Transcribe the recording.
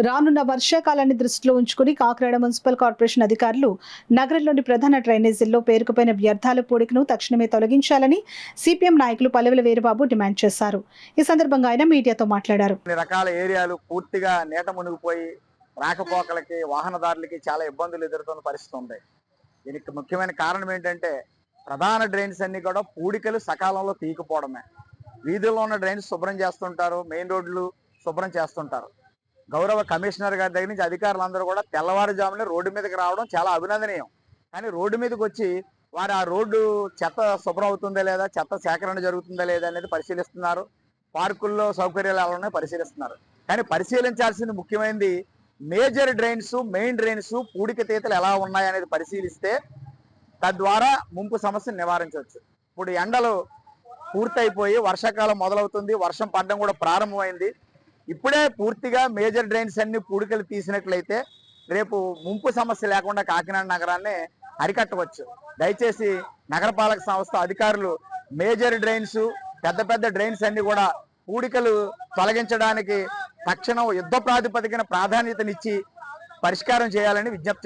రానున్న వర్షాకాలాన్ని దృష్టిలో ఉంచుకుని కాకినాడ మున్సిపల్ కార్పొరేషన్ అధికారులు నగరంలోని ప్రధాన డ్రైనేజీల్లో పేరుకుపోయిన వ్యర్థాల పూడికను తక్షణమే తొలగించాలని సిపిఎం నాయకులు పల్లెల వీరబాబు డిమాండ్ చేశారు. ఈ సందర్భంగా ఆయన మీడియాతో మాట్లాడారు. రకాల ఏరియాలు పూర్తిగా నీట మునిగిపోయి రాకపోకలకి వాహనదారులకి చాలా ఇబ్బందులు ఎదుర్కొన్న పరిస్థితి ఉంది. దీనికి ముఖ్యమైన కారణం ఏంటంటే ప్రధాన డ్రైన్స్ అన్ని కూడా పూడికలు సకాలంలో తీయకపోవడమే. వీధుల్లో ఉన్న డ్రైన్స్ శుభ్రం చేస్తుంటారు, మెయిన్ రోడ్లు శుభ్రం చేస్తుంటారు. గౌరవ కమిషనర్ గారి దగ్గర నుంచి అధికారులందరూ కూడా తెల్లవారుజామునే రోడ్డు మీదకి రావడం చాలా అభినందనీయం. కానీ రోడ్డు మీదకి వచ్చి వారు ఆ రోడ్డు చెత్త శుభ్రం అవుతుందా లేదా, చెత్త సేకరణ జరుగుతుందా లేదా అనేది పరిశీలిస్తున్నారు. పార్కుల్లో సౌకర్యాలు ఎలా ఉన్నాయో పరిశీలిస్తున్నారు. కానీ పరిశీలించాల్సింది ముఖ్యమైనది మేజర్ డ్రైన్స్, మెయిన్ డ్రైన్స్ పూడిక తీతలు ఎలా ఉన్నాయి అనేది పరిశీలిస్తే తద్వారా ముంపు సమస్యను నివారించవచ్చు. ఇప్పుడు ఎండలు పూర్తయిపోయి వర్షాకాలం మొదలవుతుంది, వర్షం పడడం కూడా ప్రారంభమైంది. ఇప్పుడే పూర్తిగా మేజర్ డ్రైన్స్ అన్ని పూడికలు తీసినట్లయితే రేపు ముంపు సమస్య లేకుండా కాకినాడ నగరాన్ని అరికట్టవచ్చు. దయచేసి నగరపాలక సంస్థ అధికారులు మేజర్ డ్రైన్స్, పెద్ద పెద్ద డ్రైన్స్ అన్ని కూడా పూడికలు తొలగించడానికి తక్షణం యుద్ధ ప్రాతిపదికన ప్రాధాన్యతనిచ్చి పరిష్కారం చేయాలని విజ్ఞప్తి చేస్తారు.